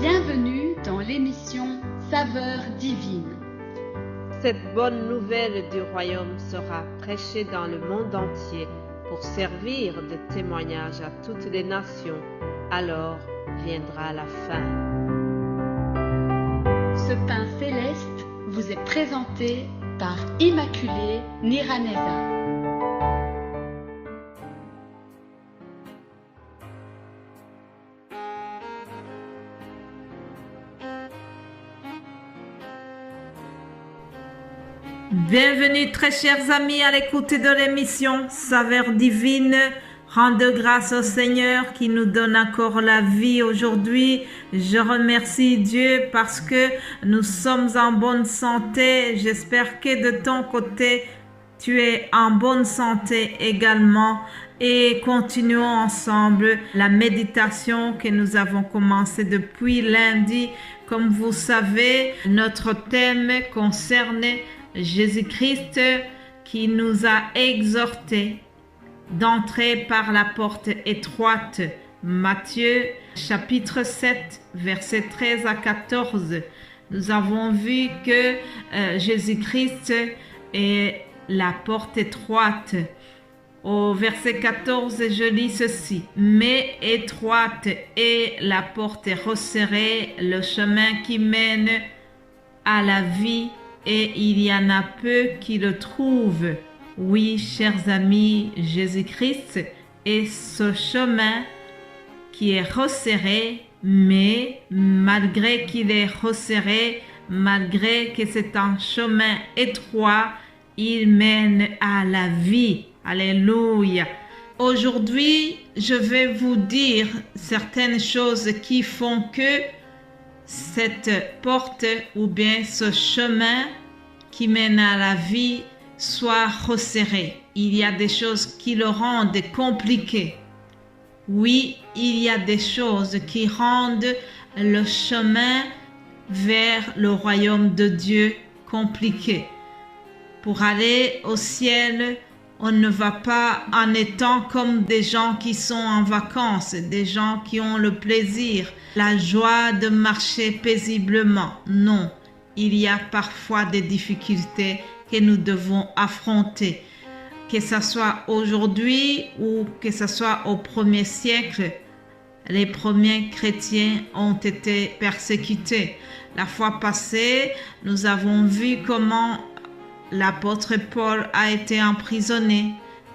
Bienvenue dans l'émission Saveurs divines. Cette bonne nouvelle du royaume sera prêchée dans le monde entier pour servir de témoignage à toutes les nations. Alors viendra la fin. Ce pain céleste vous est présenté par Immaculée Niraneza. Bienvenue très chers amis à l'écoute de l'émission Saveurs divines. Rendez grâce au Seigneur qui nous donne encore la vie aujourd'hui. Je remercie Dieu parce que nous sommes en bonne santé. J'espère que de ton côté, tu es en bonne santé également. Et continuons ensemble la méditation que nous avons commencé depuis lundi. Comme vous savez, notre thème concerne Jésus-Christ qui nous a exhortés d'entrer par la porte étroite. Matthieu chapitre 7 versets 13 à 14. Nous avons vu que Jésus-Christ est la porte étroite. Au verset 14, je lis ceci. Mais étroite est la porte resserrée, le chemin qui mène à la vie, et il y en a peu qui le trouvent. Oui, chers amis, Jésus-Christ est ce chemin qui est resserré, mais malgré qu'il est resserré, malgré que c'est un chemin étroit, il mène à la vie. Alléluia. Aujourd'hui, je vais vous dire certaines choses qui font que cette porte ou bien ce chemin qui mène à la vie soit resserré. Il y a des choses qui le rendent compliqué. Oui, il y a des choses qui rendent le chemin vers le royaume de Dieu compliqué. Pour aller au ciel, on ne va pas en étant comme des gens qui sont en vacances, des gens qui ont le plaisir, la joie de marcher paisiblement. Non, il y a parfois des difficultés que nous devons affronter. Que ce soit aujourd'hui ou que ce soit au premier siècle, les premiers chrétiens ont été persécutés. La fois passée, nous avons vu comment l'apôtre Paul a été emprisonné,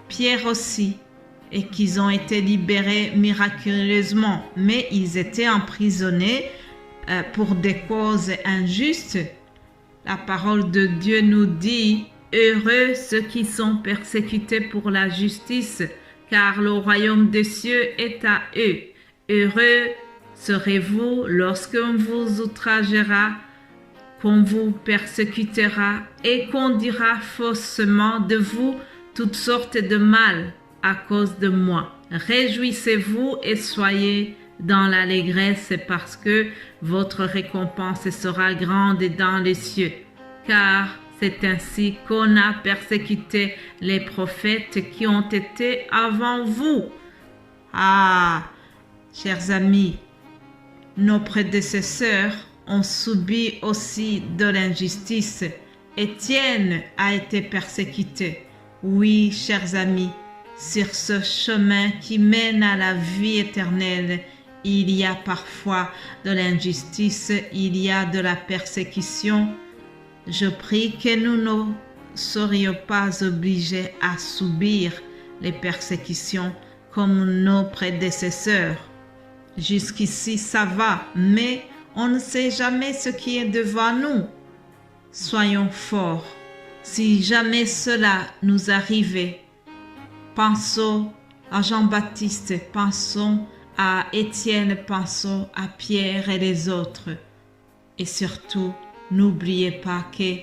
Pierre aussi, et qu'ils ont été libérés miraculeusement. Mais ils étaient emprisonnés pour des causes injustes. La parole de Dieu nous dit « Heureux ceux qui sont persécutés pour la justice, car le royaume des cieux est à eux. Heureux serez-vous lorsqu'on vous outragera, qu'on vous persécutera et qu'on dira faussement de vous toutes sortes de mal à cause de moi. Réjouissez-vous et soyez dans l'allégresse parce que votre récompense sera grande dans les cieux. Car c'est ainsi qu'on a persécuté les prophètes qui ont été avant vous. » Ah, chers amis, nos prédécesseurs ont subi aussi de l'injustice. Étienne a été persécuté. Oui, chers amis, sur ce chemin qui mène à la vie éternelle, il y a parfois de l'injustice, il y a de la persécution. Je prie que nous ne serions pas obligés à subir les persécutions comme nos prédécesseurs. Jusqu'ici, ça va, mais on ne sait jamais ce qui est devant nous. Soyons forts. Si jamais cela nous arrivait, pensons à Jean-Baptiste, pensons à Étienne, pensons à Pierre et les autres. Et surtout, n'oubliez pas que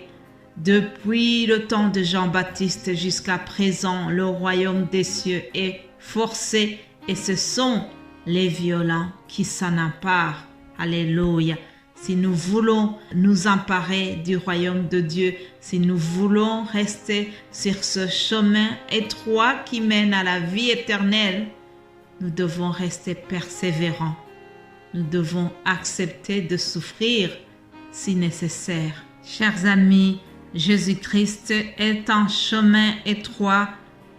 depuis le temps de Jean-Baptiste jusqu'à présent, le royaume des cieux est forcé et ce sont les violents qui s'en emparent. Alléluia. Si nous voulons nous emparer du royaume de Dieu, si nous voulons rester sur ce chemin étroit qui mène à la vie éternelle, nous devons rester persévérants. nous devons accepter de souffrir si nécessaire. Chers amis, Jésus-Christ est un chemin étroit,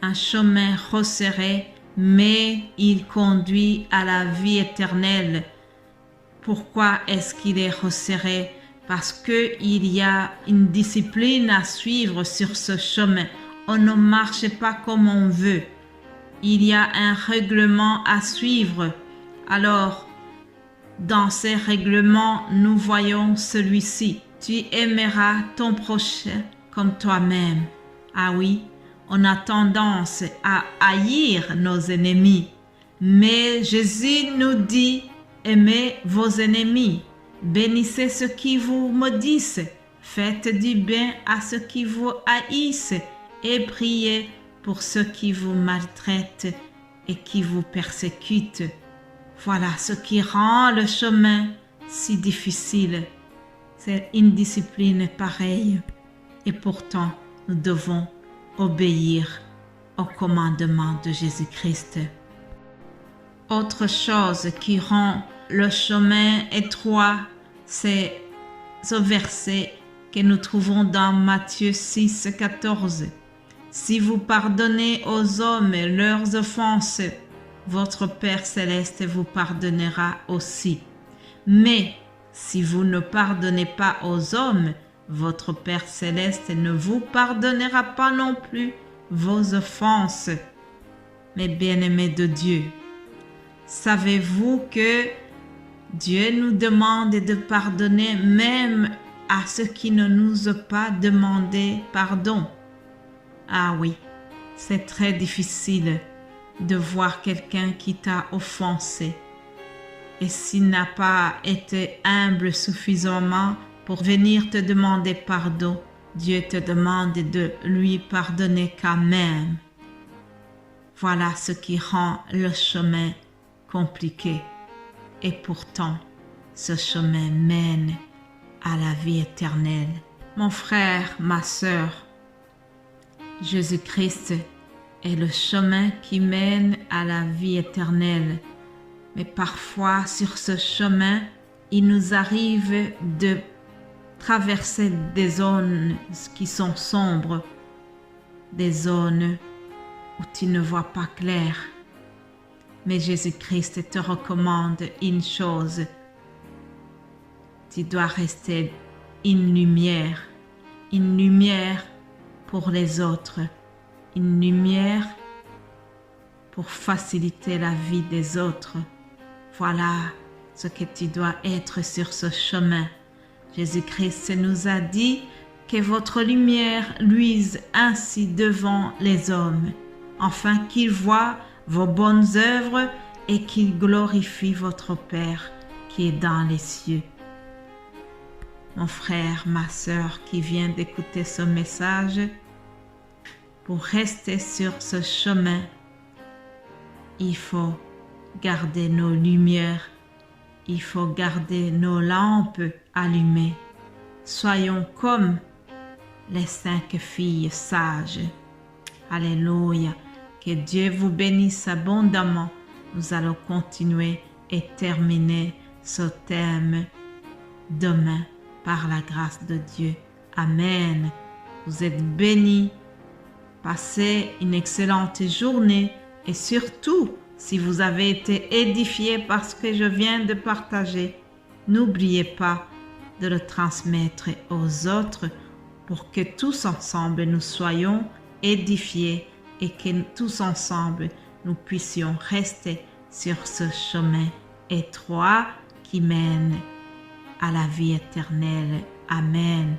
un chemin resserré, mais il conduit à la vie éternelle. Pourquoi est-ce qu'il est resserré? Parce qu'il y a une discipline à suivre sur ce chemin. On ne marche pas comme on veut. Il y a un règlement à suivre. Alors, dans ces règlements, nous voyons celui-ci. Tu aimeras ton prochain comme toi-même. Ah oui, on a tendance à haïr nos ennemis. Mais Jésus nous dit, aimez vos ennemis. Bénissez ceux qui vous maudissent. Faites du bien à ceux qui vous haïssent. Et priez pour ceux qui vous maltraitent et qui vous persécutent. Voilà ce qui rend le chemin si difficile. C'est une discipline pareille. Et pourtant, nous devons obéir au commandement de Jésus-Christ. Autre chose qui rend le chemin étroit, c'est ce verset que nous trouvons dans Matthieu 6, 14. Si vous pardonnez aux hommes leurs offenses, votre Père céleste vous pardonnera aussi. Mais si vous ne pardonnez pas aux hommes, votre Père céleste ne vous pardonnera pas non plus vos offenses. Mes bien-aimés de Dieu, savez-vous que Dieu nous demande de pardonner même à ceux qui ne nous ont pas demandé pardon? Ah oui, c'est très difficile de voir quelqu'un qui t'a offensé. Et s'il n'a pas été humble suffisamment pour venir te demander pardon, Dieu te demande de lui pardonner quand même. Voilà ce qui rend le chemin compliqué. Et pourtant, ce chemin mène à la vie éternelle. Mon frère, ma sœur, Jésus-Christ est le chemin qui mène à la vie éternelle. Mais parfois, sur ce chemin, il nous arrive de traverser des zones qui sont sombres, des zones où tu ne vois pas clair. Mais Jésus-Christ te recommande une chose. Tu dois rester une lumière pour les autres, une lumière pour faciliter la vie des autres. Voilà ce que tu dois être sur ce chemin. Jésus-Christ nous a dit que votre lumière luise ainsi devant les hommes, afin qu'ils voient vos bonnes œuvres et qu'ils glorifient votre Père qui est dans les cieux. Mon frère, ma sœur qui vient d'écouter ce message, pour rester sur ce chemin, il faut garder nos lumières, il faut garder nos lampes allumées. Soyons comme les 5 filles sages. Alléluia. Que Dieu vous bénisse abondamment. Nous allons continuer et terminer ce thème demain par la grâce de Dieu. Amen. Vous êtes bénis. Passez une excellente journée et surtout, si vous avez été édifiés par ce que je viens de partager, n'oubliez pas de le transmettre aux autres pour que tous ensemble nous soyons édifiés et que tous ensemble nous puissions rester sur ce chemin étroit qui mène à la vie éternelle. Amen.